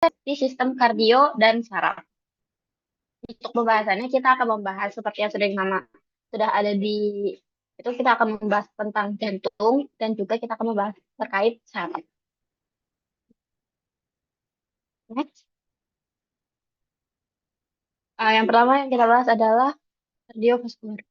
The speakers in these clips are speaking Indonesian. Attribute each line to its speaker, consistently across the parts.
Speaker 1: di sistem kardio dan saraf. Untuk pembahasannya kita akan membahas seperti yang sudah ada di itu, kita akan membahas tentang jantung dan juga kita akan membahas terkait saraf. Next. Yang pertama yang kita bahas adalah kardiovaskular.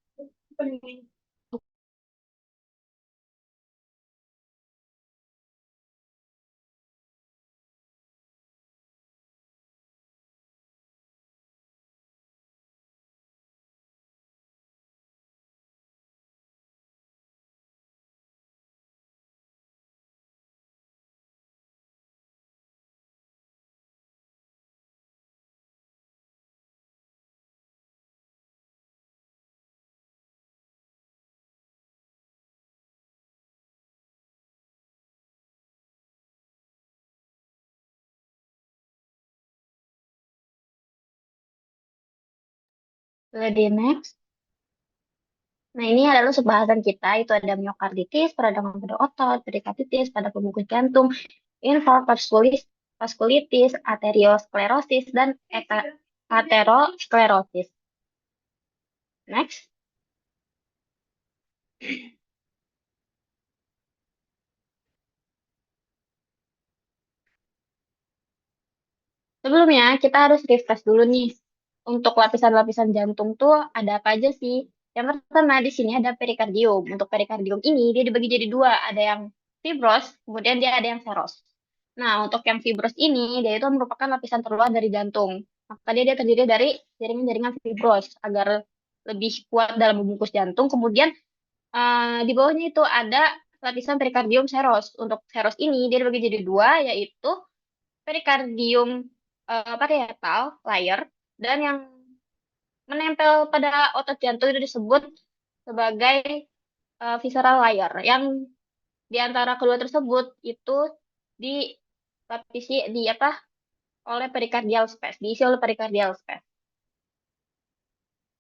Speaker 1: Di next. Nah, ini adalah pembahasan kita. Itu ada miokarditis, peradangan pada otot, perikarditis pada pembungkus jantung, infark, vaskulitis, arteriosklerosis, dan aterosklerosis. Next. Sebelumnya, kita harus refresh dulu nih. Untuk lapisan-lapisan jantung tuh ada apa aja sih? Yang pertama, di sini ada perikardium. Untuk perikardium ini, dia dibagi jadi dua. Ada yang fibros, kemudian dia ada yang seros. Nah, untuk yang fibros ini, dia itu merupakan lapisan terluar dari jantung. Maka dia terdiri dari jaringan-jaringan fibros, agar lebih kuat dalam membungkus jantung. Kemudian, di bawahnya itu ada lapisan perikardium seros. Untuk seros ini, dia dibagi jadi dua, yaitu perikardium parietal layer, dan yang menempel pada otot jantung itu disebut sebagai visceral layer, yang di antara kedua tersebut itu dilapisi di apa oleh pericardial space, diisi oleh pericardial space.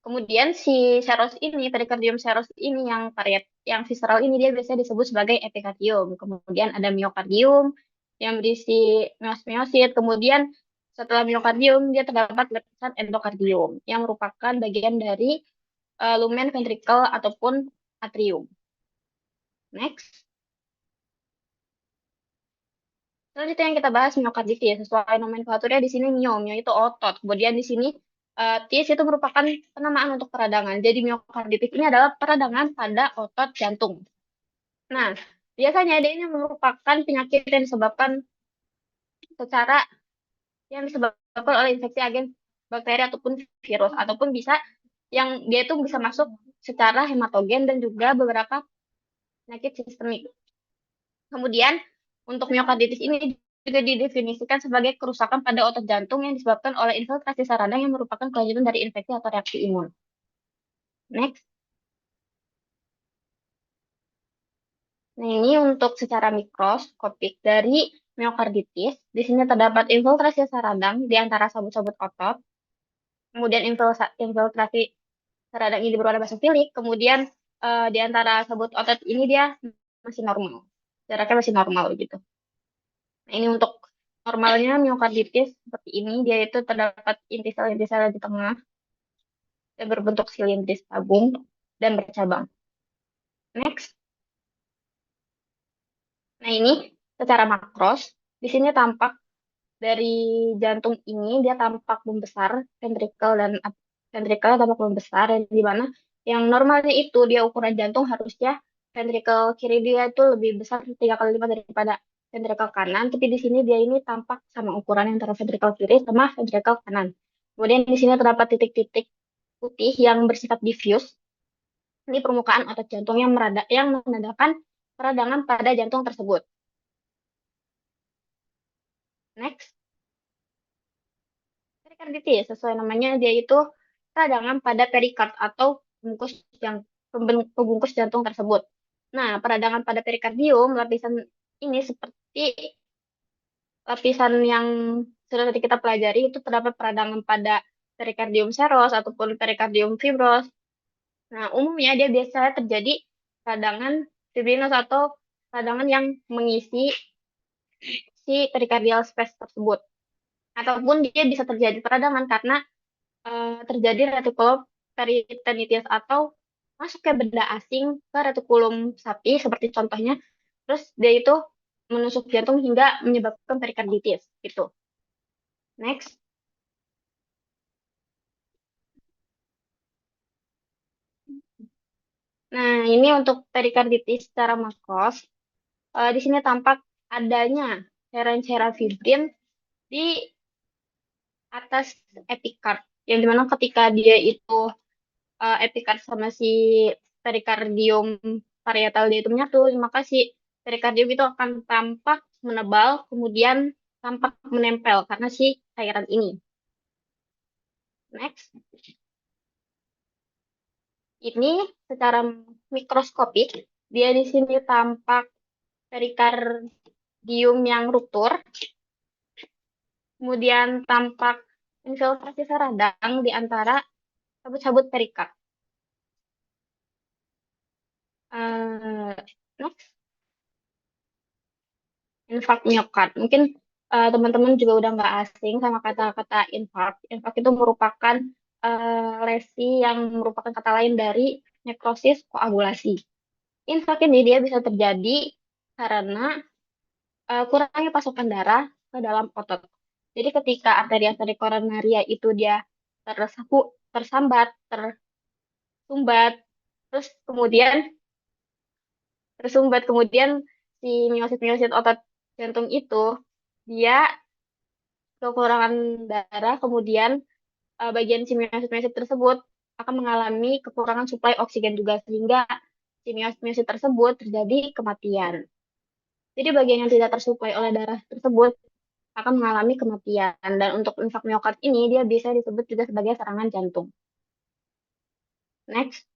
Speaker 1: Kemudian si seros ini, pericardium seros ini yang visceral ini, dia biasanya disebut sebagai epikardium. Kemudian ada miokardium yang berisi miosit. Kemudian setelah miokardium dia terdapat lapisan endokardium yang merupakan bagian dari lumen ventricle ataupun atrium. Next. Selanjutnya yang kita bahas miokarditis. Sesuai nomenklaturnya di sini mio itu otot. Kemudian di sini tis itu merupakan penamaan untuk peradangan. Jadi miokarditis ini adalah peradangan pada otot jantung. Nah, biasanya dia ini merupakan penyakit secara yang disebabkan oleh infeksi agen bakteri ataupun virus, ataupun bisa yang dia itu bisa masuk secara hematogen dan juga beberapa penyakit sistemik. Kemudian untuk miokarditis ini juga didefinisikan sebagai kerusakan pada otot jantung yang disebabkan oleh infiltrasi sarana yang merupakan kelanjutan dari infeksi atau reaksi imun. Next. Nah, ini untuk secara mikroskopik dari miokarditis. Di sini terdapat infiltrasi saradang di antara sabut-sabut otot. Kemudian infiltrasi saradang ini berwarna basofilik. Kemudian di antara sabut otot ini dia masih normal. Jaraknya masih normal gitu. Nah, ini untuk normalnya miokarditis seperti ini, dia itu terdapat inti sel di tengah dan berbentuk silindris tabung dan bercabang. Next. Nah, ini secara makros, di sini tampak dari jantung ini dia tampak membesar, ventrikel tampak membesar, di mana yang normalnya itu dia ukuran jantung harusnya ventrikel kiri dia itu lebih besar 3 kali lipat daripada ventrikel kanan, tapi di sini dia ini tampak sama ukuran antara ventrikel kiri sama ventrikel kanan. Kemudian di sini terdapat titik-titik putih yang bersifat diffuse di permukaan otot jantung yang menandakan peradangan pada jantung tersebut. Next. Perikarditis, sesuai namanya, dia itu peradangan pada perikard atau pembungkus jantung tersebut. Nah, peradangan pada perikardium, lapisan ini seperti lapisan yang sudah tadi kita pelajari, itu terdapat peradangan pada perikardium seros ataupun perikardium fibros. Nah, umumnya dia biasanya terjadi peradangan fibrinous atau peradangan yang mengisi si pericardial space tersebut. ataupun dia bisa terjadi peradangan karena terjadi retikuloperitonitis atau masuknya benda asing ke retikulum sapi seperti contohnya, terus dia itu menusuk jantung hingga menyebabkan perikarditis gitu. Next. Nah, ini untuk perikarditis secara makros. Di sini tampak adanya cairan-cairan fibrin di atas epikard. Yang dimana ketika dia itu epikard sama si perikardium parietal dia itu menyatu, maka si perikardium itu akan tampak menebal, kemudian tampak menempel karena si cairan ini. Next. Ini secara mikroskopik, dia di sini tampak perikardium yang ruptur, kemudian tampak infiltrasi radang di antara sabut-sabut perikard. Next, infark miokard. Mungkin teman-teman juga udah nggak asing sama kata-kata infark. Infark itu merupakan lesi yang merupakan kata lain dari nekrosis koagulasi. Infark ini dia bisa terjadi karena kurangnya pasokan darah ke dalam otot. Jadi ketika arteri-arteri koronaria itu dia tersambat, tersumbat, terus kemudian tersumbat, kemudian si miosit-miosit otot jantung itu dia kekurangan darah, kemudian bagian si miosit-miosit tersebut akan mengalami kekurangan suplai oksigen juga sehingga si miosit-miosit tersebut terjadi kematian. Jadi bagian yang tidak tersuplai oleh darah tersebut akan mengalami kematian. Dan untuk infark miokard ini dia bisa disebut juga sebagai serangan jantung. Next,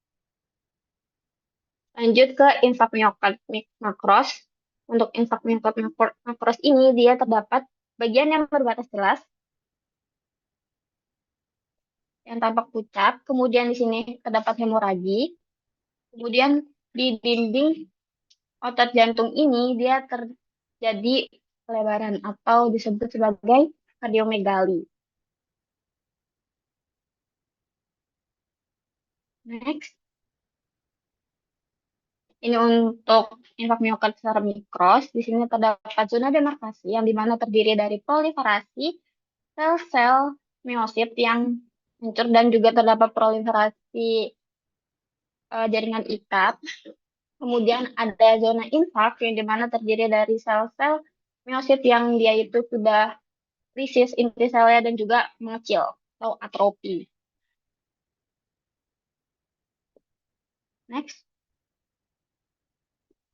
Speaker 1: lanjut ke infark miokard makros. Untuk infark miokard makros ini dia terdapat bagian yang berbatas jelas yang tampak pucat, kemudian di sini terdapat hemoragi, kemudian di dinding otot jantung ini dia terjadi pelebaran atau disebut sebagai kardiomegali. Next, ini untuk infark miokard secara mikros. Di sini terdapat zona demarkasi yang dimana terdiri dari proliferasi sel-sel miosit yang hancur dan juga terdapat proliferasi jaringan ikat. Kemudian ada zona infark yang dimana terdiri dari sel-sel miosit yang dia itu sudah krisis inti selnya dan juga mengecil atau atrofi. Next.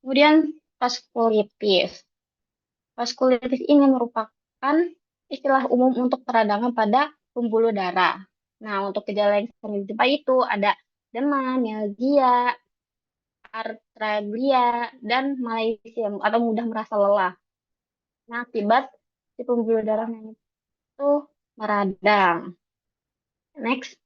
Speaker 1: Kemudian vaskulitis. Vaskulitis ini merupakan istilah umum untuk peradangan pada pembuluh darah. Nah, untuk gejala yang sering dijumpai itu ada demam, mialgia, artralgia, dan malaise atau mudah merasa lelah. Nah, akibat si pembuluh darahnya itu meradang. Next.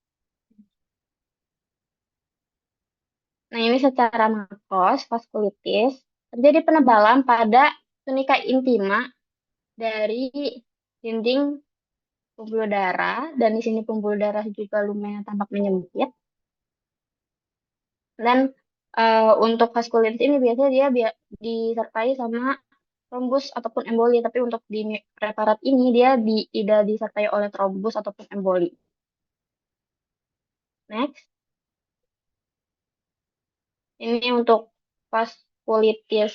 Speaker 1: Nah, ini secara makros, vaskulitis, terjadi penebalan pada tunika intima dari dinding pembuluh darah, dan di sini pembuluh darah juga lumayan tampak menyempit. Dan untuk vaskulitis ini biasanya dia disertai sama trombus ataupun emboli, tapi untuk di preparat ini dia tidak disertai oleh trombus ataupun emboli. Next, ini untuk vaskulitis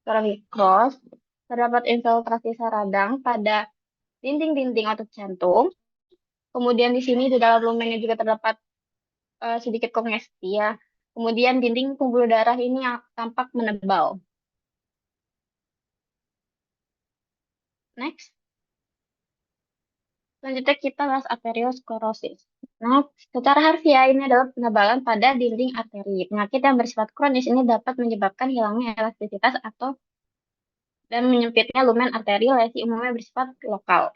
Speaker 1: secara mikros, terdapat infiltrasi radang pada dinding-dinding otot jantung. Kemudian di sini di dalam lumennya juga terdapat sedikit kongesti ya. Kemudian dinding pembuluh darah ini tampak menebal. Next. Selanjutnya kita bahas arteriosklerosis. Nah, secara harfiah ini adalah penebalan pada dinding arteri. Penyakit yang bersifat kronis ini dapat menyebabkan hilangnya elastisitas atau dan menyempitnya lumen arteri. Lesi umumnya bersifat lokal.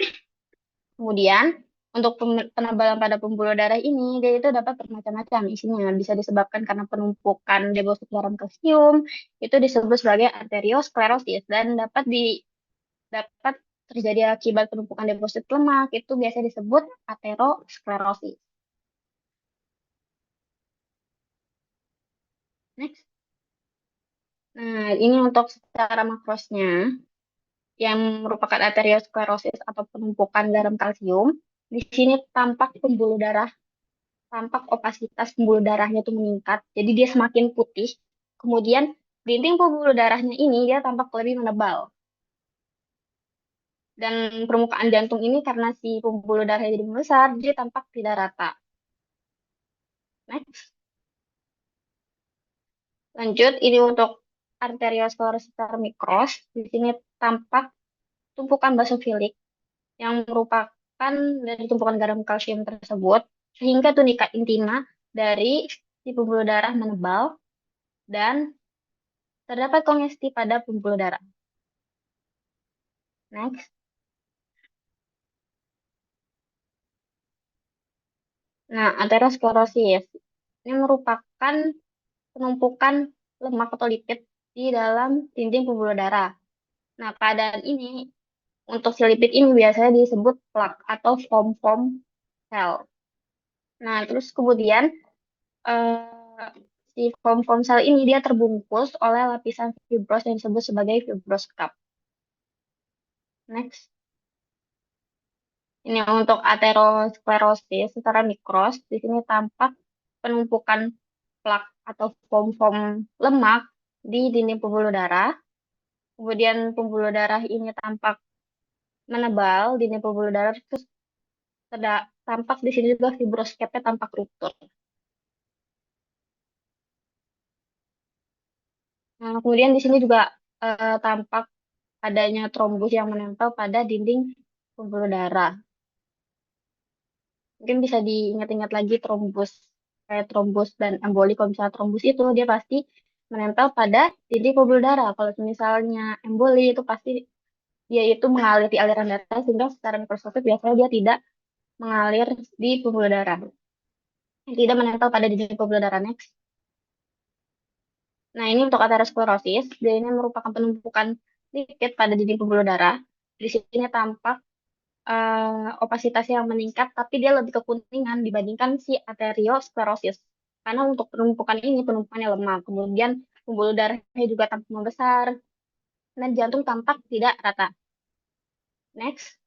Speaker 1: Kemudian, untuk penebalan pada pembuluh darah ini, dia itu dapat bermacam-macam isinya. Bisa disebabkan karena penumpukan deposit garam kalsium, itu disebut sebagai arteriosklerosis, dan dapat terjadi akibat penumpukan deposit lemak itu biasa disebut aterosklerosis. Next. Nah, ini untuk secara makrosnya yang merupakan arteriosklerosis atau penumpukan garam kalsium. Di sini tampak opasitas pembuluh darahnya itu meningkat. Jadi dia semakin putih. Kemudian dinding pembuluh darahnya ini dia tampak lebih menebal. Dan permukaan jantung ini karena si pembuluh darahnya jadi membesar, dia tampak tidak rata. Next. Lanjut, ini untuk arteriosklerosis secara mikros. Di sini tampak tumpukan basofilik yang merupakan dari tumpukan garam kalsium tersebut, sehingga tunika intima dari si pembuluh darah menebal dan terdapat kongesti pada pembuluh darah. Next. Nah, aterosklerosis ini merupakan penumpukan lemak atau lipid di dalam dinding pembuluh darah. Nah, keadaan ini untuk si lipid ini biasanya disebut plak atau foam sel. Nah, terus kemudian eh, si foam sel ini dia terbungkus oleh lapisan fibros yang disebut sebagai fibroscap. Next. Ini untuk aterosklerosis secara mikros, di sini tampak penumpukan plak atau foam lemak di dinding pembuluh darah. Kemudian pembuluh darah ini tampak menebal, dinding pembuluh darah terus tampak di sini juga fibroskapnya tampak ruptur. Nah, kemudian di sini juga tampak adanya trombus yang menempel pada dinding pembuluh darah. Mungkin bisa diingat-ingat lagi trombus, kayak trombus dan emboli. Kalau misalnya trombus itu dia pasti menempel pada dinding pembuluh darah. Kalau misalnya emboli itu pasti dia itu mengalir di aliran darah sehingga secara mikroskopik biasanya dia tidak mengalir di pembuluh darah. Tidak menempel pada dinding pembuluh darah. Next. Nah, ini untuk aterosklerosis. Dia ini merupakan penumpukan lipid pada dinding pembuluh darah. Di sini tampak opasitas yang meningkat, tapi dia lebih kekuningan dibandingkan si arteriosklerosis. Karena untuk penumpukan ini, penumpukannya lemah. Kemudian pembuluh darahnya juga tampak membesar, dan jantung tampak tidak rata. Next.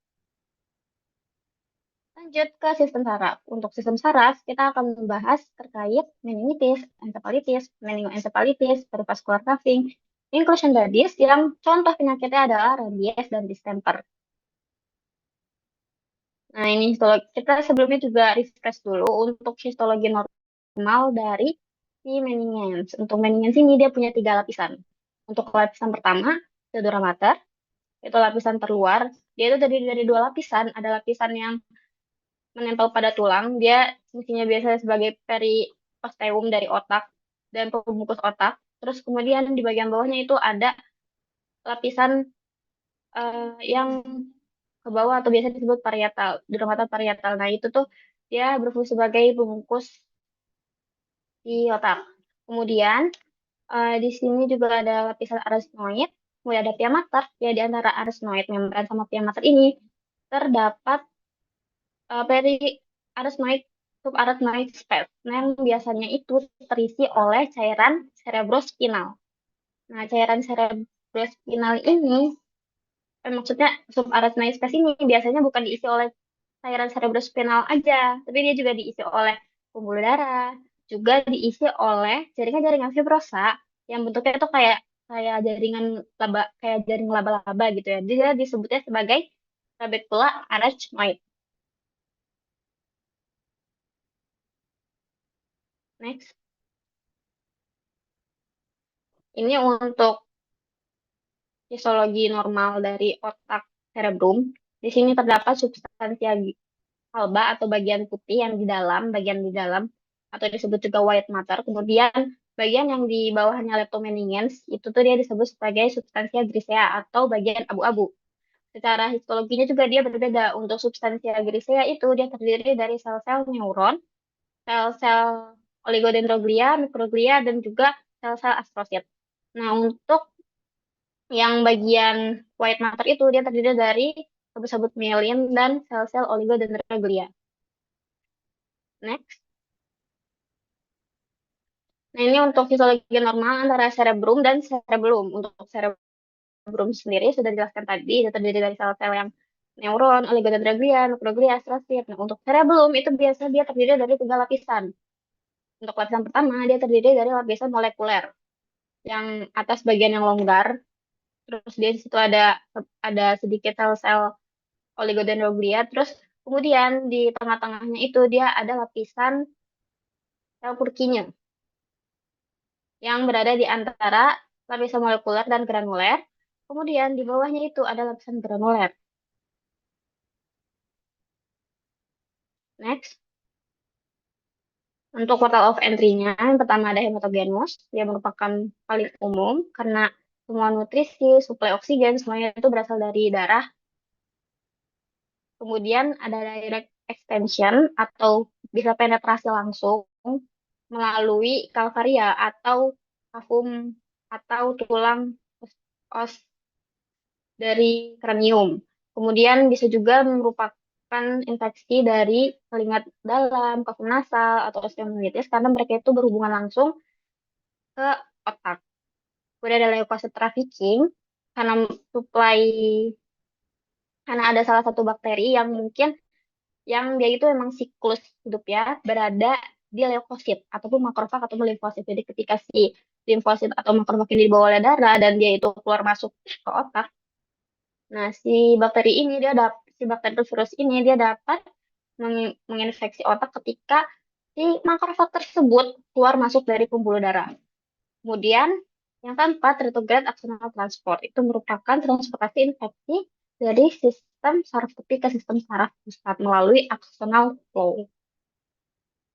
Speaker 1: Lanjut ke sistem saraf. Untuk sistem saraf, kita akan membahas terkait meningitis, encephalitis, meningoencephalitis, perivascular coughing, inclusion disease yang contoh penyakitnya adalah rabies dan distemper. Nah, ini histologi. Kita sebelumnya juga refresh dulu untuk histologi normal dari si meningitis. Untuk meningitis ini dia punya 3 lapisan. Untuk lapisan pertama, dura mater, itu lapisan terluar. Dia itu terdiri dari 2 lapisan. Ada lapisan yang menempel pada tulang. Dia fungsinya biasanya sebagai periosteum dari otak dan pembungkus otak. Terus kemudian di bagian bawahnya itu ada lapisan yang ke bawah atau biasa disebut parietal, duromata parietal. Nah, itu tuh dia berfungsi sebagai pembungkus di otak. Kemudian di sini juga ada lapisan arsenoid, kemudian ada pia mater. Ya, di antara arsenoid membran sama pia mater ini terdapat peri arsenoid subarachnoid space. Nah, yang biasanya itu terisi oleh cairan cerebrospinal. Nah, cairan cerebrospinal ini maksudnya subarachnoid space ini biasanya bukan diisi oleh cairan cerebrospinal aja, tapi dia juga diisi oleh pembuluh darah, juga diisi oleh jaringan-jaringan fibrosa yang bentuknya itu kayak kayak jaringan kayak jaring laba-laba gitu ya. Dia disebutnya sebagai trabecula arachnoid. Next. Ini untuk histologi normal dari otak cerebrum. Di sini terdapat substansi alba atau bagian di dalam atau disebut juga white matter. Kemudian bagian yang di bawahnya leptomeningens itu tuh dia disebut sebagai substansia grisea atau bagian abu-abu. Secara histologinya juga dia berbeda. Untuk substansia grisea itu dia terdiri dari sel-sel neuron, sel-sel oligodendroglia, mikroglia, dan juga sel-sel astrosit. Nah, untuk yang bagian white matter itu dia terdiri dari sabut-sabut mielin, dan sel-sel oligodendroglia. Next. Nah, ini untuk fisiologi normal antara cerebrum dan cerebellum. Untuk cerebrum sendiri sudah dijelaskan tadi, itu terdiri dari sel-sel yang neuron, oligodendroglia, nucleoglia, astrostit. Nah, untuk cerebellum itu biasa dia terdiri dari tiga lapisan. Untuk lapisan pertama, dia terdiri dari lapisan molekuler. Yang atas bagian yang longgar, terus dia di situ ada sedikit sel-sel oligodendroglia, terus kemudian di tengah-tengahnya itu dia ada lapisan sel Purkinje yang berada di antara lapisan molekuler dan granuler. Kemudian di bawahnya itu ada lapisan granuler. Next, untuk portal of entry-nya, yang pertama ada hematogenous. Dia merupakan paling umum karena semua nutrisi, suplai oksigen, semuanya itu berasal dari darah. Kemudian ada direct extension atau bisa penetrasi langsung melalui kalvaria atau kafum atau tulang os dari kranium. Kemudian bisa juga merupakan infeksi dari telinga dalam, kafum nasal, atau osteomyelitis karena mereka itu berhubungan langsung ke otak. Kemudian ada leukosit trafficking karena suplai karena ada salah satu bakteri yang mungkin yang dia itu memang siklus hidup ya berada di leukosit ataupun makrofag atau limfosit. Jadi ketika si limfosit atau makrofag ini dibawa oleh darah dan dia itu keluar masuk ke otak, nah si bakteri virus ini dia dapat menginfeksi otak ketika si makrofag tersebut keluar masuk dari pembuluh darah. Kemudian yang keempat, retrograde axonal transport itu merupakan transportasi infeksi dari sistem saraf tepi ke sistem saraf pusat melalui axonal flow.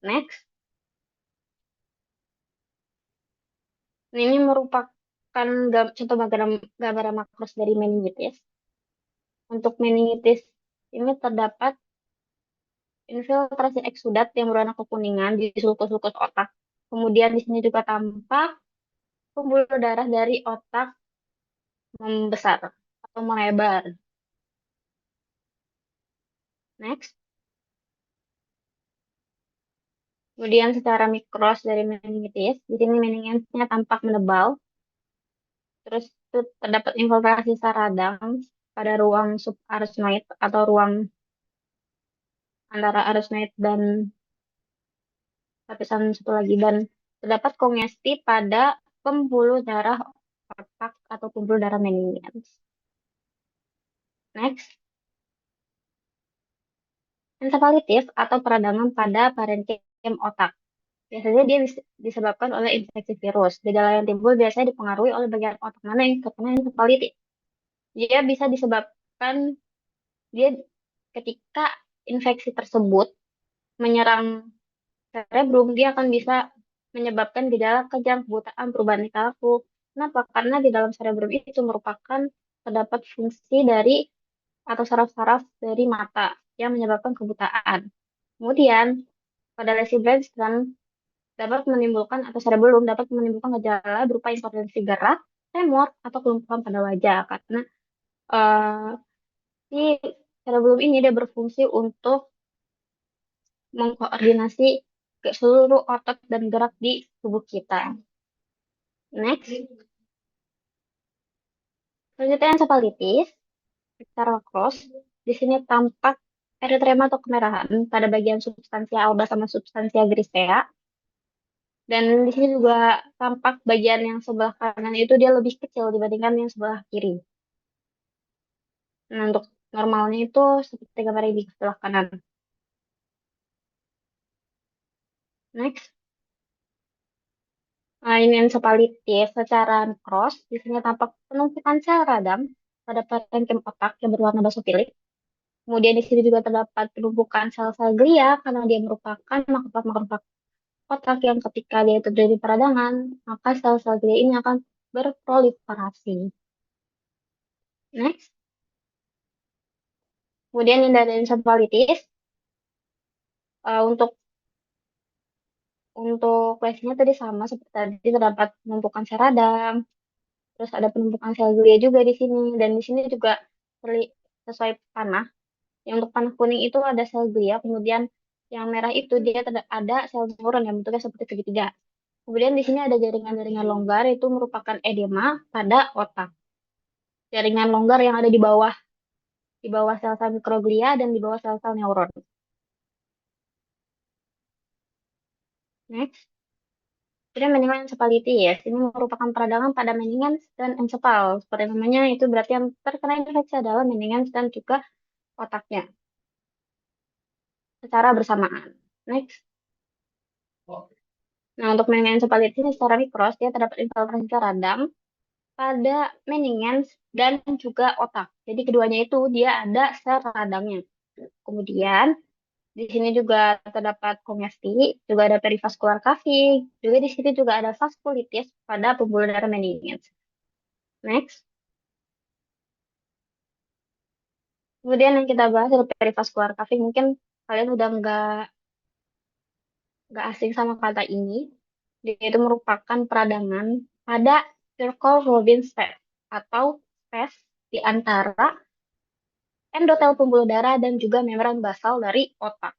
Speaker 1: Next, ini merupakan contoh gambaran makros dari meningitis. Untuk meningitis ini terdapat infiltrasi eksudat yang berwarna kekuningan di sulcus-sulcus otak. Kemudian di sini juga tampak pembuluh darah dari otak membesar atau melebar. Next. Kemudian secara mikros dari meningitis, di sini meningitisnya tampak menebal. Terus itu terdapat infiltrasi radang pada ruang subarachnoid atau ruang antara arachnoid dan lapisan satu lagi, dan terdapat kongesti pada pembuluh darah otak atau pembuluh darah meningitis. Next, encephalitis atau peradangan pada parenkim otak. Biasanya dia disebabkan oleh infeksi virus. Gejala yang timbul biasanya dipengaruhi oleh bagian otak mana yang terkena encephalitis. Dia bisa disebabkan dia ketika infeksi tersebut menyerang cerebrum, dia akan bisa menyebabkan gejala kejang, kebutaan, perubahan tingkah laku. Kenapa? Karena di dalam cerebrum itu merupakan terdapat fungsi dari atau saraf-saraf dari mata yang menyebabkan kebutaan. Kemudian pada lesi brainstem dapat menimbulkan atau cerebellum dapat menimbulkan gejala berupa impotensi gerak, tremor, atau kelumpuhan pada wajah karena eh, si cerebellum ini dia berfungsi untuk mengkoordinasi ke seluruh otot dan gerak di tubuh kita. Next, selanjutnya encephalitis secara cross. Di sini tampak eritema atau kemerahan pada bagian substansia alba sama substansia grisea. Dan di sini juga tampak bagian yang sebelah kanan itu dia lebih kecil dibandingkan yang sebelah kiri. Nah, untuk normalnya itu seperti gambar di sebelah kanan. Next. Nah, ini encephalitis secara cross. Di sini tampak penumpukan sel radang pada parenkim otak yang berwarna basofilik. Kemudian di sini juga terdapat penumpukan sel-sel glia karena dia merupakan makrofag-makrofag otak yang ketika dia terjadi peradangan, maka sel-sel glia ini akan berproliferasi. Next. Kemudian yang dari encephalitis, untuk lesionnya tadi sama seperti tadi terdapat penumpukan sel radang, terus ada penumpukan sel glia juga di sini, dan di sini juga sesuai panah. Yang untuk panah kuning itu ada sel glia, kemudian yang merah itu dia ada sel neuron yang bentuknya seperti segitiga. Kemudian di sini ada jaringan-jaringan longgar itu merupakan edema pada otak. Jaringan longgar yang ada di bawah sel-sel mikroglia dan di bawah sel-sel neuron. Next, ini meningoencephalitis. Ini merupakan peradangan pada meninges dan ensepal. Seperti namanya itu berarti yang terkena infeksi adalah meninges dan juga otaknya secara bersamaan. Next. Nah, untuk meningoencephalitis ini secara mikros dia terdapat infiltrasi ke radang pada meninges dan juga otak. Jadi keduanya itu dia ada sel radangnya. Kemudian di sini juga terdapat kongesti, juga ada perivaskular caving, juga di sini juga ada vaskulitis pada pembuluh darah meninges. Next. Kemudian yang kita bahas adalah perivaskular caving. Mungkin kalian udah nggak asing sama kata ini. Dia itu merupakan peradangan pada circle Robin space atau space di antara endotel pembuluh darah dan juga membran basal dari otak.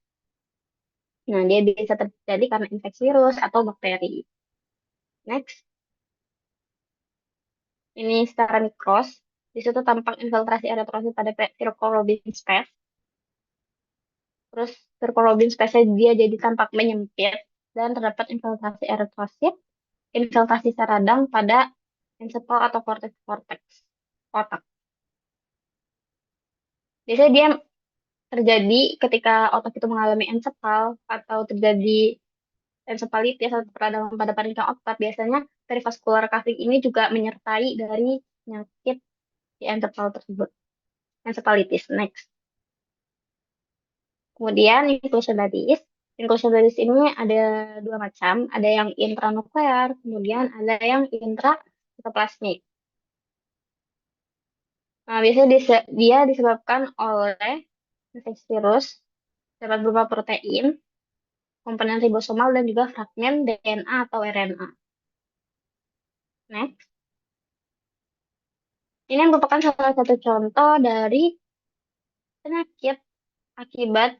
Speaker 1: Nah, dia bisa terjadi karena infeksi virus atau bakteri. Next, ini secara mikros. Di situ tampak infiltrasi eritrosit pada circle Robin space. Terus circle Robin space dia jadi tampak menyempit dan terdapat infiltrasi eritrosit, infiltrasi radang pada ensepal atau korteks otak. Biasanya dia terjadi ketika otak itu mengalami ensepal atau terjadi encephalitis atau peradangan pada paringka otak. Biasanya perivaskular caving ini juga menyertai dari penyakit di ensepal tersebut. Encephalitis. Next. Kemudian inclusion bodies. Inclusion bodies ini ada dua macam. Ada yang intranuklear, kemudian ada yang intrasitoplasmik. Nah, biasanya dia disebabkan oleh infeksi virus dapat berupa protein, komponen ribosomal, dan juga fragmen DNA atau RNA. Next. Ini merupakan salah satu contoh dari penyakit akibat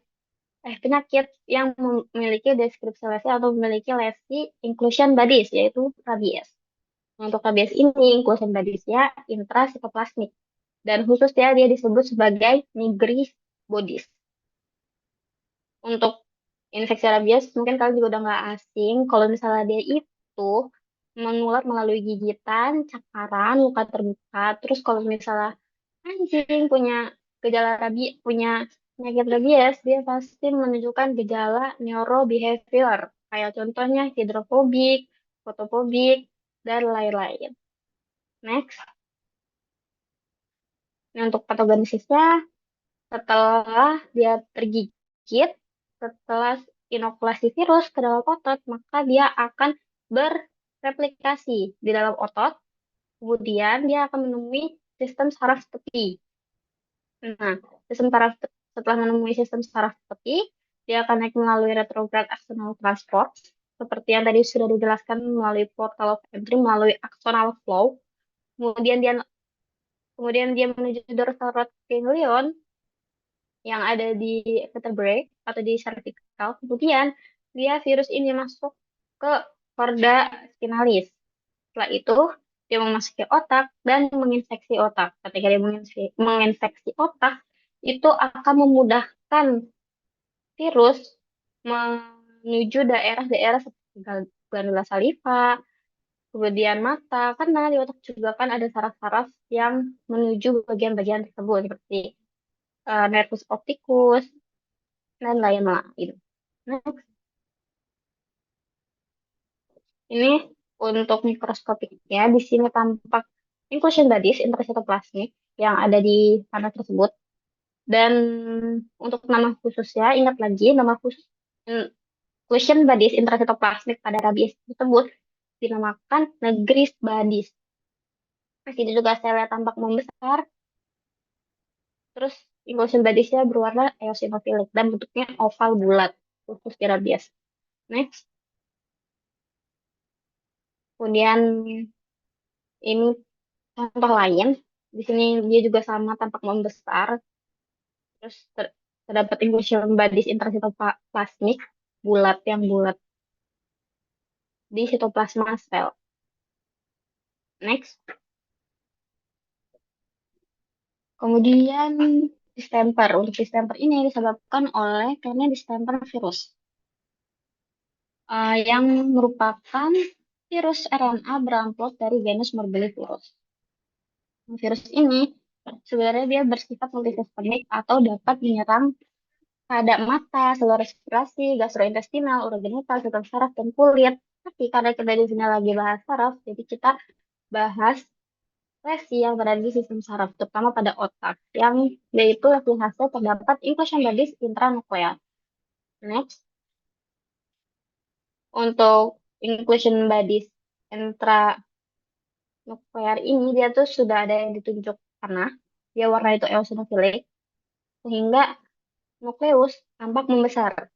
Speaker 1: penyakit yang memiliki deskripsi lesi atau memiliki lesi inclusion bodies, yaitu rabies. Untuk rabies ini, inclusion bodies-nya intrasitoplasmik. Dan khusus dia disebut sebagai nigris bodies. Untuk infeksi rabies, mungkin kalian juga udah nggak asing. Kalau misalnya dia itu menular melalui gigitan, cakaran, luka terbuka. Terus kalau misalnya anjing punya gejala punya penyakit rabies, dia pasti menunjukkan gejala neurobehavior. Kayak contohnya hidrofobik, fotofobik, dan lain-lain. Next. Nah, untuk patogenesisnya, setelah dia tergigit, setelah inokulasi virus ke dalam otot, maka dia akan berreplikasi di dalam otot. Kemudian dia akan menemui sistem saraf tepi. Nah, sistem saraf setelah menemui sistem saraf tepi, dia akan naik melalui retrograde axonal transport, seperti yang tadi sudah dijelaskan melalui portal of entry, melalui axonal flow. Kemudian dia menuju dorsal root ganglion yang ada di vertebrae atau di cervical. Kemudian dia virus ini masuk ke korda spinalis. Setelah itu dia memasuki otak dan menginfeksi otak. Ketika dia menginfeksi otak, itu akan memudahkan virus menuju daerah-daerah seperti glandula saliva, kemudian mata, karena di otak juga kan ada saraf-saraf yang menuju bagian-bagian tersebut seperti nervus opticus dan lain-lain. Next, ini untuk mikroskopiknya di sini tampak inclusion bodies intrasitoplasmik yang ada di panel tersebut. Dan untuk nama khususnya, ingat lagi nama khusus inclusion bodies intrasitoplasmik pada rabies tersebut dinamakan negris bodies. Di sini juga selnya tampak membesar. Terus inclusion bodies-nya berwarna eosinofilik dan bentuknya oval bulat, khusus di rabies. Next. Kemudian ini contoh lain. Di sini dia juga sama tampak membesar. Terus terdapat inclusion bodies intracytoplasmic bulat yang bulat di sitoplasma sel. Next, kemudian distemper. Untuk distemper ini disebabkan oleh karena distemper virus yang merupakan virus RNA beramplop dari genus Morbillivirus. Virus ini sebenarnya dia bersifat multisistemik atau dapat menyerang pada mata, saluran respirasi, gastrointestinal, urogenital, sistem saraf, dan kulit. Tapi karena kita di sini lagi bahas saraf, jadi kita bahas lesi yang berada di sistem saraf, terutama pada otak, yang yaitu lesi hasil terdapat inclusion bodies intranuklear. Next, untuk inclusion bodies intranuklear ini dia tuh sudah ada yang ditunjuk karena dia warna itu eosinofilik, sehingga nukleus tampak membesar.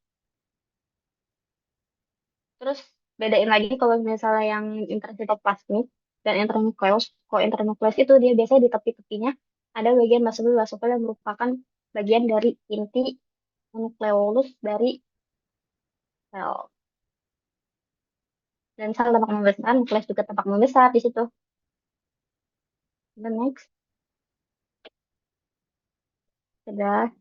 Speaker 1: Terus bedain lagi kalau misalnya yang intracytoplasmik dan intranukleus. Kalau intranukleus itu dia biasanya di tepi-tepinya ada bagian basofil yang merupakan bagian dari inti nukleolus dari sel. Dan sel tampak membesar, nukleus juga tampak membesar di situ. Dan next, sudah.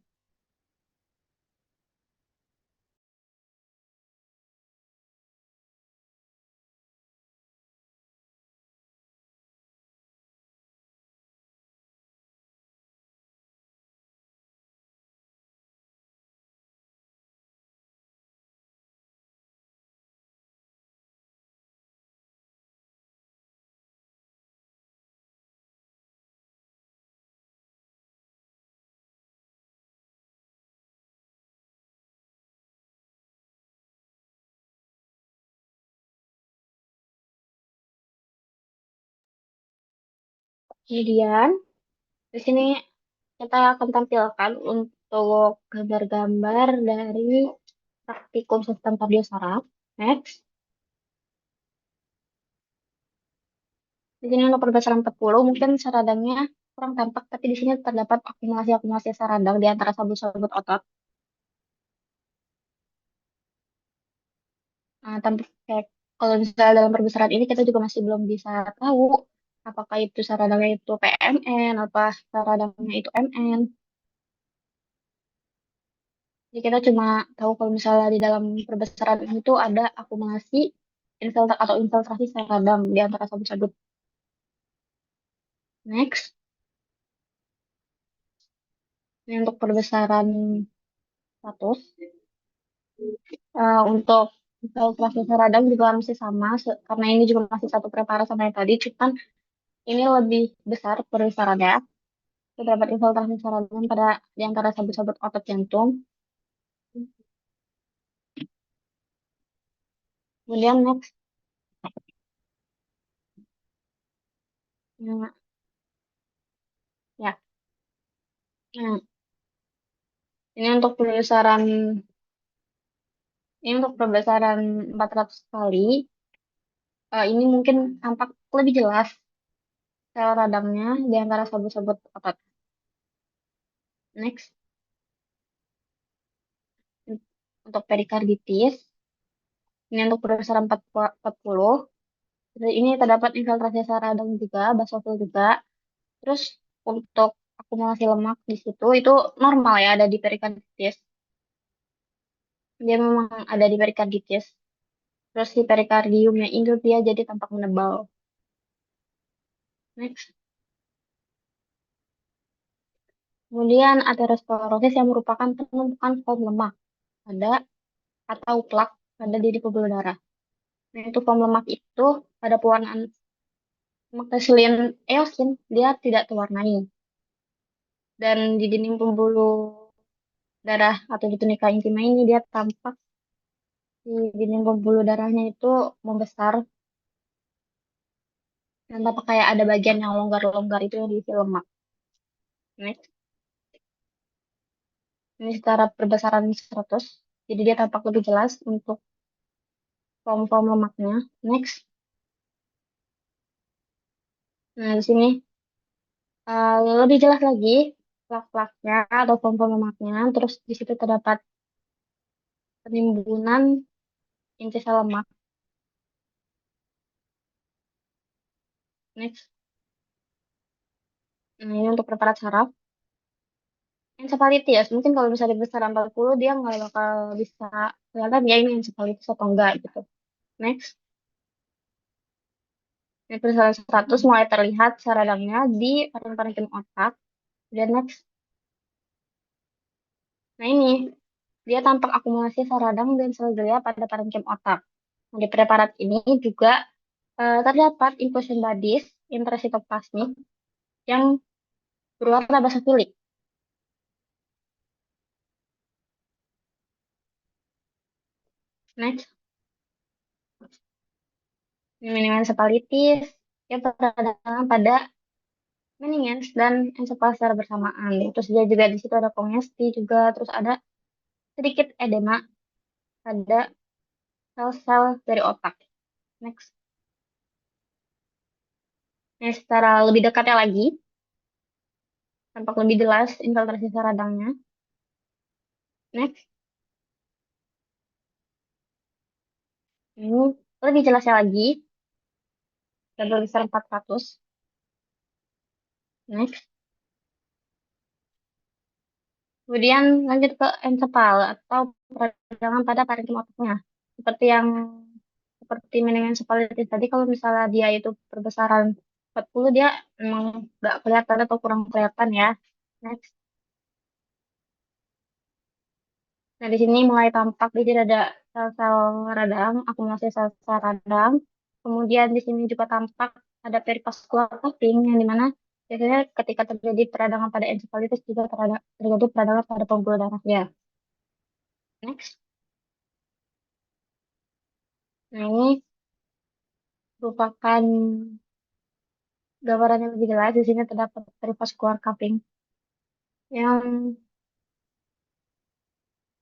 Speaker 1: Kemudian di sini kita akan tampilkan untuk gambar-gambar dari praktikum sistem kardiosaraf. Next. Di sini untuk perbesaran 40 mungkin saradangnya kurang tampak, tapi di sini terdapat akumulasi-akumulasi saradang di antara sabut-sabut otot. Tampak kayak kalau misalnya dalam perbesaran ini kita juga masih belum bisa tahu apakah itu saradangnya itu PMN, apa saradangnya itu MN. Jadi kita cuma tahu kalau misalnya di dalam perbesaran itu ada akumulasi atau infiltrasi saradang di antara sabut-sabut. Next, ini untuk perbesaran 100. Untuk filtrasi radang juga masih sama, karena ini juga masih satu preparat sama yang tadi, cuman ini lebih besar perisarannya. Terdapat infiltrasi radang pada di antara sabut-sabut otot jantung. Kemudian next, nah, ya, nah, ini untuk pembesaran ini untuk pembesaran 400 kali. Ini mungkin tampak lebih jelas sel radangnya di antara sabut-sabut otot. Next, untuk perikarditis. Ini untuk pembesaran 40. Ini terdapat infiltrasi radang juga, basofil juga. Terus untuk akumulasi lemak di situ itu normal ya, ada di perikarditis. Dia memang ada di perikarditis. Terus di perikardiumnya itu dia jadi tampak menebal. Next. Kemudian aterosklerosis yang merupakan penumpukan form lemak pada atau plak pada dinding pembuluh darah. Nah, itu form lemak itu pada pewarnaan lemak eosin dia tidak terwarnai. Dan di dinding pembuluh darah atau di tunika intima ini dia tampak di dinding pembuluh darahnya itu membesar dan tampak kayak ada bagian yang longgar-longgar itu yang diisi lemak. Next. Ini secara perbesaran 100. Jadi dia tampak lebih jelas untuk form-form lemaknya. Next. Nah, di sini lebih jelas lagi plak-plaknya atau form-form lemaknya. Terus di situ terdapat penimbunan inti sel lemak. Next, nah ini untuk preparat saraf. Encephalitis, mungkin kalau misalnya besar 40 dia nggak bakal bisa kelihatan ya ini encephalitis atau enggak gitu. Next, ini persalinan 100 mulai terlihat radangnya di paru-paru otak. Dan next, nah ini dia tampak akumulasi sel radang dan sel glia pada parenkim otak. Nah, di preparat ini juga terdapat infusion bodies intrasitoplasmik yang berwarna basofilik. Next, minimal encephalitis yang peradangan pada meninges dan encephal secara bersamaan. Terus dia juga di situ ada kongesti juga, terus ada sedikit edema pada sel-sel dari otak. Next. Nah, secara lebih dekatnya lagi, tampak lebih jelas infiltrasi sel radangnya. Next. Ini lebih jelasnya lagi, double besar 400. Next. Kemudian lanjut ke encepal atau peradangan pada parenkim otaknya. Seperti yang seperti meningoencephalitis tadi, kalau misalnya dia itu perbesaran 40, dia emang nggak kelihatan atau kurang kelihatan ya. Next. Nah, di sini mulai tampak di sini ada sel-sel radang, akumulasi sel-sel radang. Kemudian di sini juga tampak ada perivaskular cuffing yang dimana biasanya ketika terjadi peradangan pada encephalitis juga terjadi peradangan pada pembuluh darah ya. Next. Nah, ini merupakan gambaran yang lebih jelas. Di sini terdapat perivaskular cuffing yang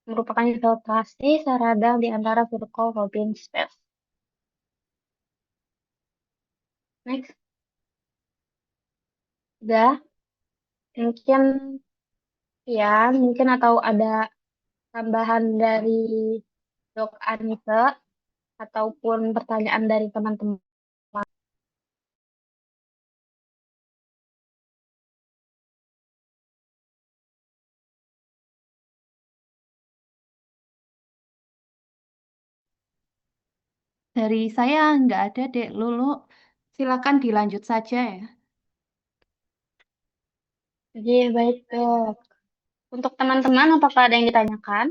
Speaker 1: merupakan infiltrasi sel radang di antara vertical Robin space. Next. Udah, mungkin ya, mungkin atau ada tambahan dari Dok Anita ataupun pertanyaan dari teman-teman.
Speaker 2: Dari saya nggak ada, Dek Lulu. Silakan dilanjut saja ya.
Speaker 1: Jadi baik Dok. Untuk teman-teman, apakah ada yang ditanyakan?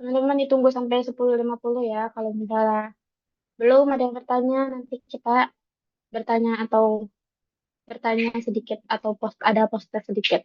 Speaker 1: Teman-teman ditunggu sampai 10.50 ya. Kalau misalnya belum ada yang bertanya, nanti kita bertanya atau bertanya sedikit atau post ada poster sedikit.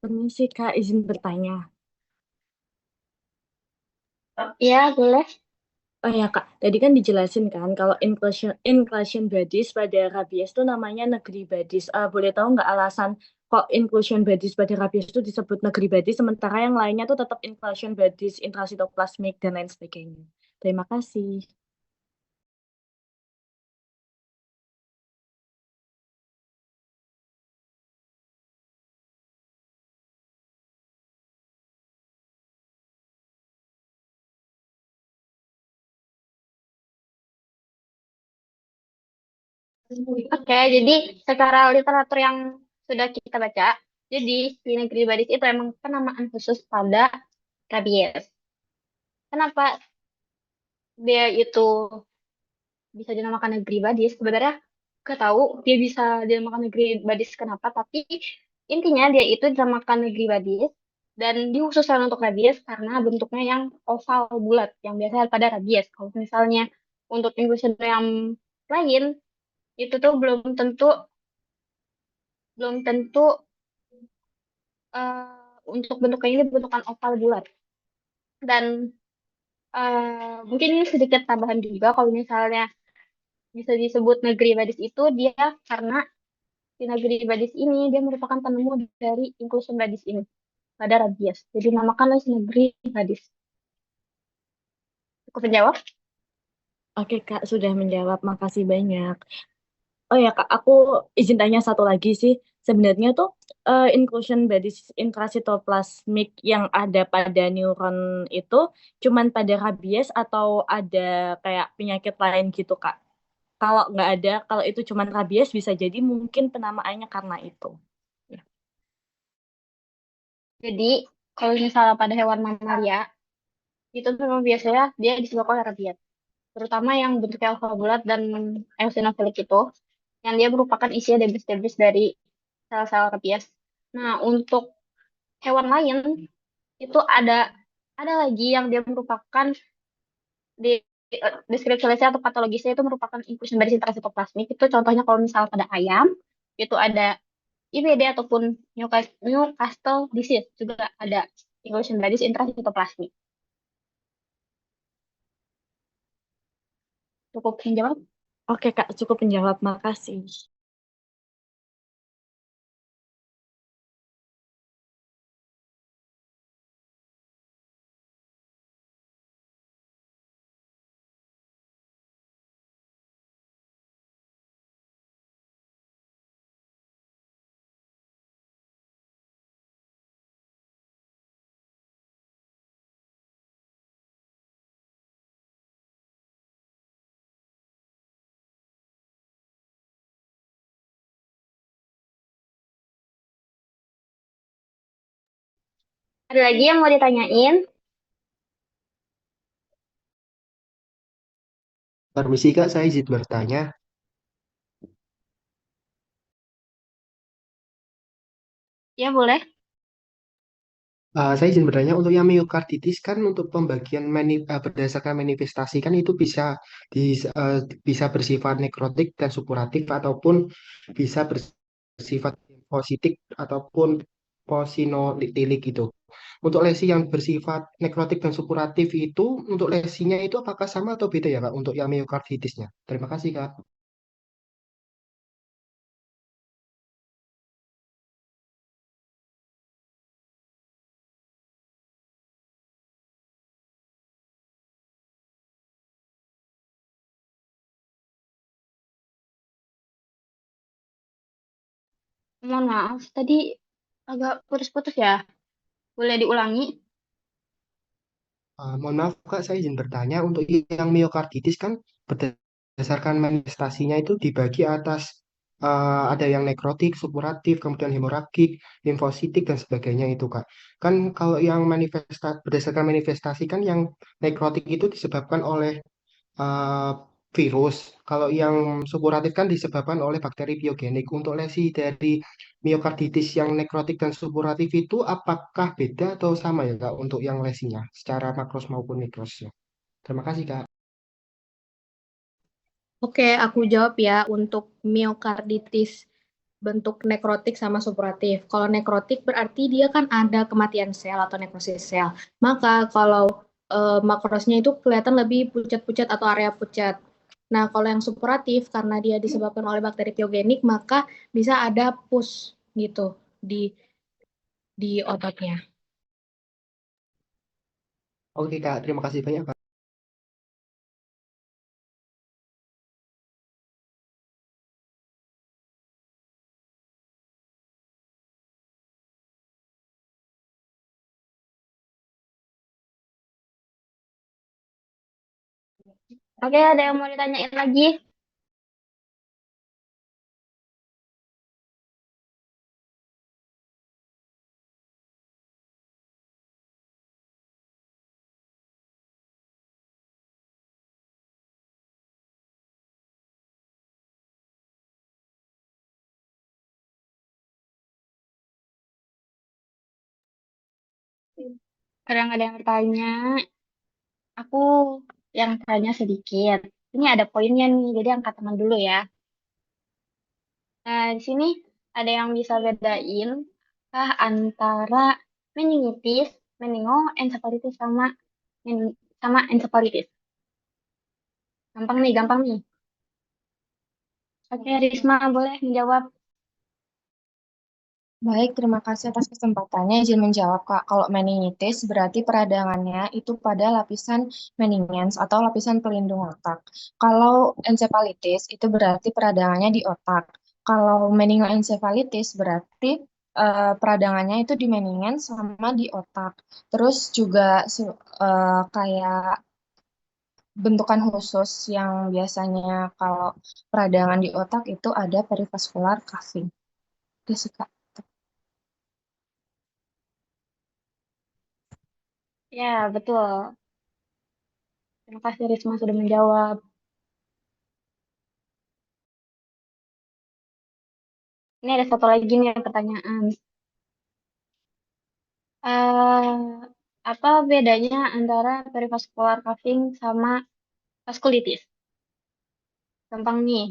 Speaker 3: Permisi Kak, izin bertanya.
Speaker 1: Ya, boleh.
Speaker 3: Oh ya Kak, tadi kan dijelasin kan kalau inclusion Badis pada rabies itu namanya negeri Badis. Boleh tahu nggak alasan kok inclusion Badis pada rabies itu disebut negeri Badis, sementara yang lainnya tuh tetap inclusion Badis, intrasitoplasmik, dan lain sebagainya. Terima kasih.
Speaker 1: Oke, jadi secara literatur yang sudah kita baca, jadi si negeri Badis itu emang penamaan khusus pada rabies. Kenapa dia itu bisa dinamakan negeri Badis? Sebenarnya gak tahu dia bisa dinamakan negeri Badis kenapa, tapi intinya dia itu dinamakan negeri Badis dan dikhususkan untuk rabies karena bentuknya yang oval bulat, yang biasa pada rabies. Kalau misalnya untuk inclusion yang lain, itu tuh belum tentu untuk bentuknya ini bentukan oval bulat. Dan mungkin ini sedikit tambahan juga kalau misalnya bisa disebut negeri Badis itu dia karena di negeri Badis ini dia merupakan penemu dari inclusion Badis ini pada rabies. Jadi namakanlah negeri Badis. Cukup menjawab?
Speaker 3: Oke Kak, sudah menjawab. Makasih banyak. Oh ya Kak, aku izin tanya satu lagi sih. Sebenarnya tuh inclusion Badis intrasitoplasmik yang ada pada neuron itu cuman pada rabies atau ada kayak penyakit lain gitu Kak? Kalau nggak ada, kalau itu cuma rabies bisa jadi mungkin penamaannya karena itu. Ya.
Speaker 1: Jadi kalau misalnya pada hewan mamalia itu memang biasanya dia disebabkan oleh rabies. Terutama yang bentuknya oval bulat dan eosinofilik itu yang dia merupakan isinya debris-debris dari sel-sel rabies. Nah, untuk hewan lain itu ada lagi yang dia merupakan di deskripsi atau patologisnya itu merupakan inclusion dari intrasitoplasmik. Itu contohnya kalau misalnya pada ayam itu ada IBD ataupun Newcastle disease juga ada inclusion dari intrasitoplasmik. Cukup menjawab.
Speaker 3: Oke Kak, cukup menjawab. Makasih.
Speaker 1: Ada lagi yang mau ditanyain?
Speaker 4: Permisi Kak, saya izin bertanya.
Speaker 1: Ya boleh.
Speaker 4: Saya izin bertanya untuk yang miokarditis kan untuk pembagian berdasarkan manifestasi kan itu bisa bersifat nekrotik dan supuratif ataupun bisa bersifat limfositik ataupun posinolitik gitu. Untuk lesi yang bersifat nekrotik dan supuratif itu untuk lesinya itu apakah sama atau beda ya Kak untuk yang miokarditisnya? Terima kasih Kak.
Speaker 1: Mohon maaf, tadi agak putus-putus ya. Boleh diulangi?
Speaker 4: Mohon maaf Kak, saya izin bertanya untuk yang miokarditis kan berdasarkan manifestasinya itu dibagi atas ada yang nekrotik, supuratif, kemudian hemoragik, limfositik dan sebagainya itu Kak. Kan kalau yang berdasarkan manifestasi kan yang nekrotik itu disebabkan oleh eh, virus. Kalau yang supuratif kan disebabkan oleh bakteri biogenik. Untuk lesi dari miokarditis yang nekrotik dan supuratif itu apakah beda atau sama ya Kak untuk yang lesinya secara makros maupun mikrosnya? Terima kasih Kak.
Speaker 5: Oke, aku jawab ya untuk miokarditis bentuk nekrotik sama supuratif. Kalau nekrotik berarti dia kan ada kematian sel atau nekrosis sel. Maka kalau makrosnya itu kelihatan lebih pucat-pucat atau area pucat. Nah, kalau yang supuratif karena dia disebabkan oleh bakteri piogenik, maka bisa ada pus gitu di ototnya.
Speaker 4: Oke Kak, terima kasih banyak Kak.
Speaker 1: Oke, ada yang mau ditanyain lagi? Kadang ada yang bertanya, aku yang tanya sedikit. Ini ada poinnya nih, jadi angkat tangan dulu ya. Nah, di sini ada yang bisa bedain antara meningitis, meningoencephalitis sama encephalitis. Gampang nih. Oke, Risma boleh menjawab.
Speaker 6: Baik, terima kasih atas kesempatannya. Izin menjawab, Kak. Kalau meningitis berarti peradangannya itu pada lapisan meningens atau lapisan pelindung otak. Kalau encephalitis itu berarti peradangannya di otak. Kalau meningoencephalitis berarti peradangannya itu di meningens sama di otak. Terus juga kayak bentukan khusus yang biasanya kalau peradangan di otak itu ada perivascular cuffing. Itu sih, Kak.
Speaker 1: Ya, betul. Terima kasih Risma sudah menjawab. Ini ada satu lagi nih pertanyaan. eh Apa bedanya antara perivascular cuffing sama vaskulitis? Gampang nih.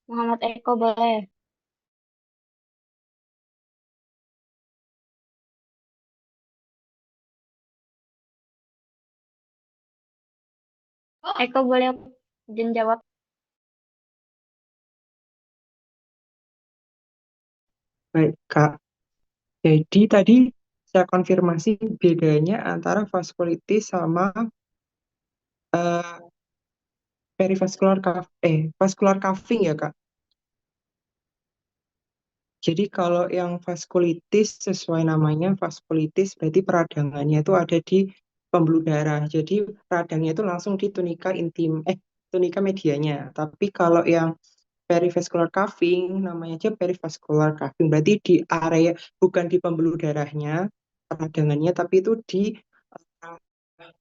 Speaker 1: Muhammad Eko boleh. Eko boleh izin jawab.
Speaker 7: Baik, Kak. Jadi tadi saya konfirmasi bedanya antara vaskulitis sama eh, vascular cuffing ya, Kak. Jadi kalau yang vaskulitis sesuai namanya vaskulitis berarti peradangannya itu ada di pembuluh darah. Jadi radangnya itu langsung di tunika medianya. Tapi kalau yang perivascular cuffing namanya aja perivascular cuffing berarti di area bukan di pembuluh darahnya peradangannya tapi itu di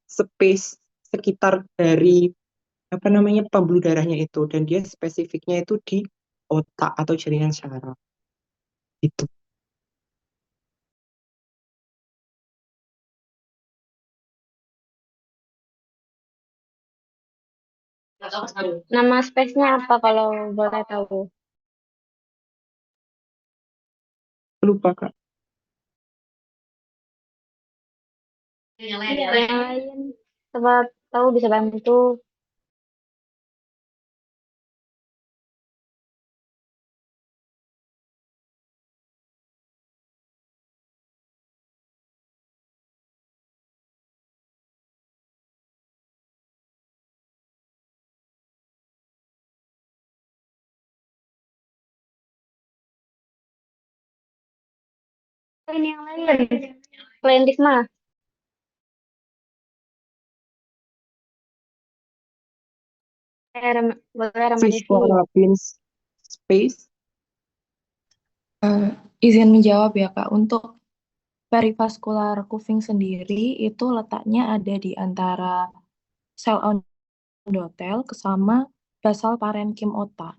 Speaker 7: space sekitar dari apa namanya pembuluh darahnya itu, dan dia spesifiknya itu di otak atau jaringan syaraf itu.
Speaker 1: Nama space-nya apa kalau boleh tahu?
Speaker 7: Lupa Kak.
Speaker 1: Yang lain, coba tahu bisa bantu. Ini yang lain, selain Risma, boleh Ramadesi.
Speaker 7: Siswa Pins Space.
Speaker 6: Izin menjawab ya Kak, untuk perivaskular Kuving sendiri itu letaknya ada di antara sel endotel sama basal parenkim otak.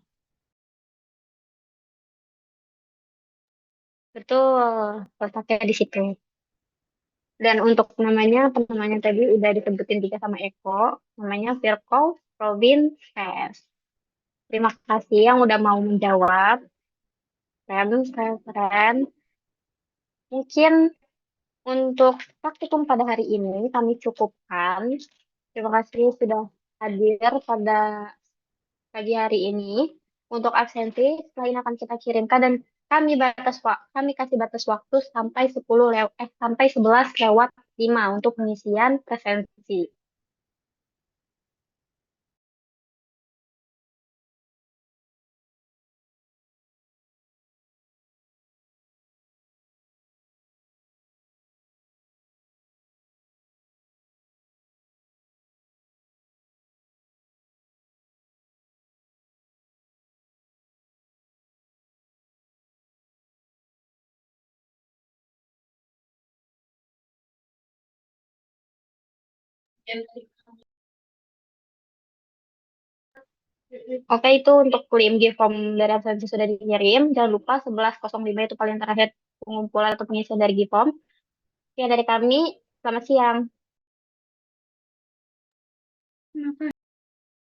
Speaker 1: Betul, letaknya di situ. Dan untuk namanya, penamanya tadi udah disebutin Tika sama Eko, namanya Virchow Robin Test. Terima kasih yang udah mau menjawab. Keren, keren, keren. Mungkin untuk praktikum pada hari ini kami cukupkan. Terima kasih sudah hadir pada pagi hari ini. Untuk absensi, selain akan kita kirimkan dan kami kasih batas waktu sampai 11 lewat 5 untuk pengisian presensi. Oke, itu untuk claim gift form dari absensi sudah dikirim. Jangan lupa 11.05 itu paling terakhir pengumpulan atau pengisian dari gift form. Ya, dari kami, selamat siang.